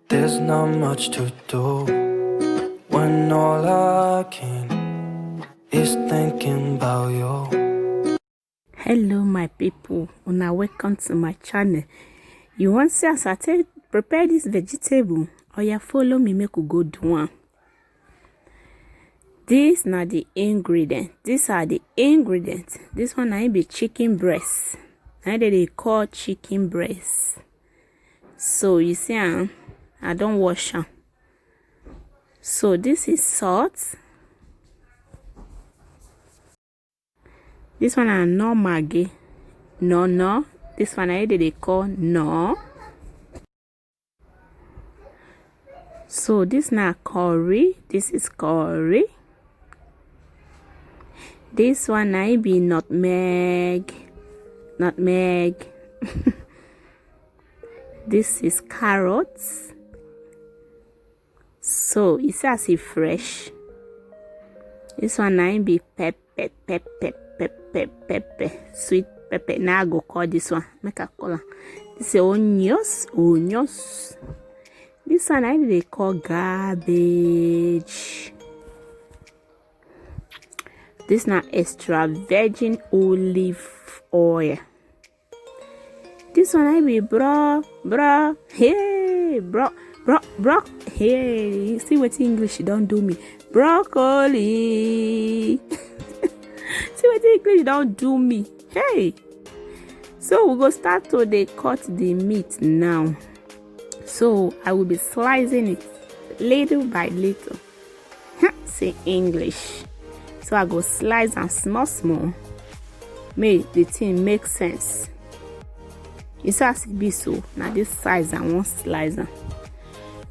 There's not much to do when all I can is thinking about you. Hello my people, una welcome to my channel. You want to see as I prepare this vegetable, or you follow me make we go do am. These are the ingredients. This one I be chicken breast. I they call chicken breast. So you see, I don't wash them. So this is salt. This one are no maggi. No. This one I they call no. So this now curry. This is curry. This one I be nutmeg. This is carrots. So it's as if fresh. This one I be pepper, sweet pepper. Now I go call this one. Make a color. This is onions. This one I they call garbage. This now extra virgin olive oil. This one I be bro. Hey, see what English don't do me. Broccoli. See what English don't do me. Hey. So we go start to they cut the meat now. So I will be slicing it little by little. Say English. So I go slice and small. Make the thing make sense. It's as it be so. Now this size I want slice them.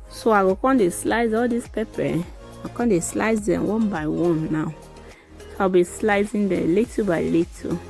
So I go come they slice all this pepper. I come they slice them one by one now. So I'll be slicing them little by little.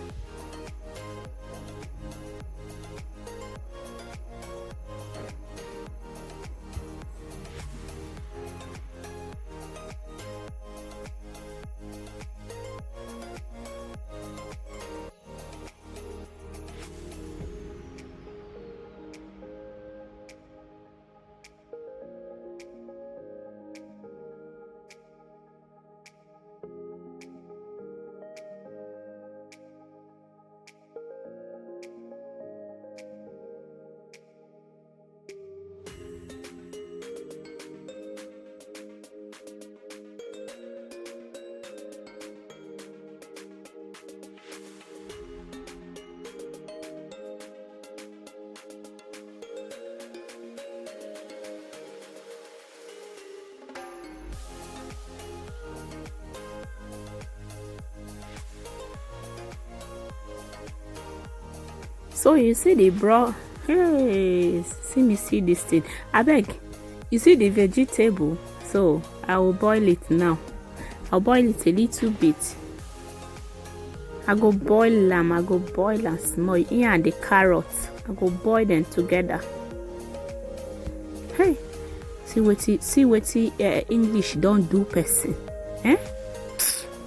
So you see the bro, hey, see this thing. I beg, you see the vegetable. So I will boil it now. I'll boil it a little bit. I go boil them. I go boil and small. Here and the carrots. I go boil them together. Hey, see what English don't do person. Eh?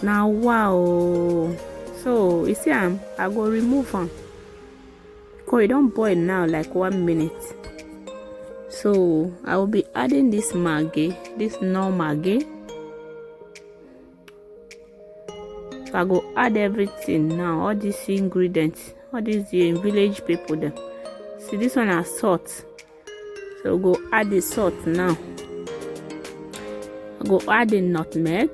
Now wow. So you see, I go remove them. Because it don't boil now like 1 minute. So I will be adding this maggi, this no maggi. So I go add everything now, all these ingredients, all these village people them. See this one has salt. So go add the salt now. I go add the nutmeg.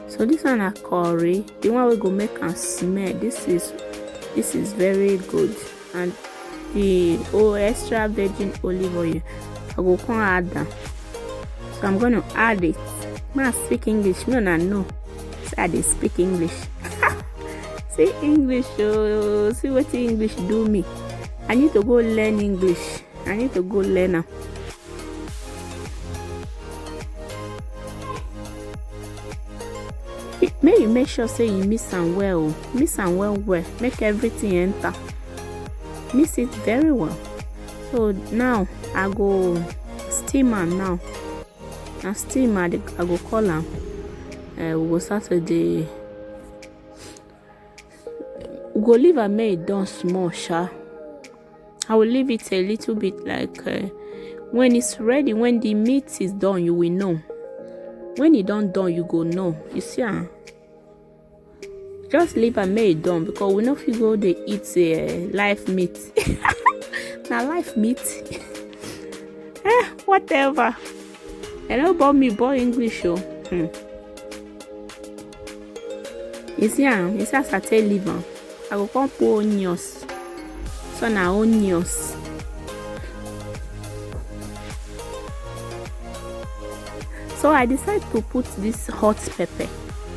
So this one a curry, the one we go make and smell. This is very good. And the extra virgin olive oil, I go come add that. So I'm gonna add it. I speak English, me no know. So I dey speak English. See English, oh, see what English do me. I need to go learn English. I need to go learn now. Make sure say you mix and well. Make everything enter. Mix it very well. So now I go steam am now. And steam I go call am. We go start with the We go leave am make it done small, sha. I will leave it a little bit like when it's ready, when the meat is done, you will know. When it done, you go know. You see, just leave am make it done because we know if you go they eat live meat. Now live meat. Whatever. I know about me boy English show. You see, as I tell leave am, I go come put onions. So now onions. So I decided to put this hot pepper.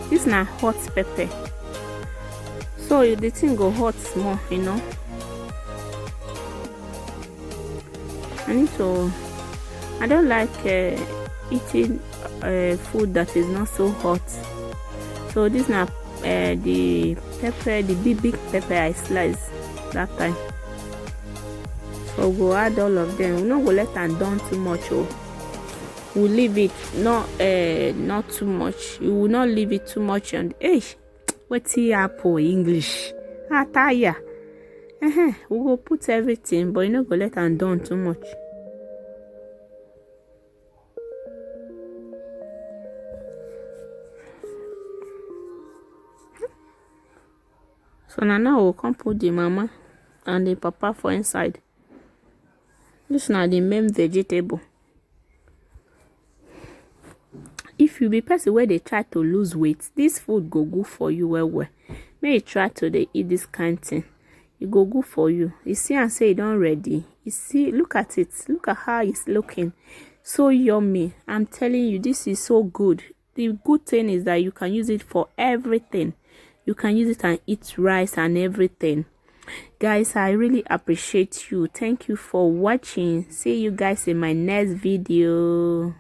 This na hot pepper. So the thing go hot small, you know. I don't like eating food that is not so hot. So this na the pepper, the big pepper I sliced that time. So we'll add all of them. We not go let them down too much. We'll leave it not too much. You will not leave it too much. And what's the apple English? Tire. We will put everything, but you not go let them down too much. So now we'll come put the mama and the papa for inside. This now the main vegetable. If you be person where they try to lose weight, this food go good for you well. May you try to eat this kind of thing. It go good for you. You see and say it done ready. You see, look at it. Look at how it's looking. So yummy. I'm telling you, this is so good. The good thing is that you can use it for everything. You can use it and eat rice and everything. Guys, I really appreciate you. Thank you for watching. See you guys in my next video.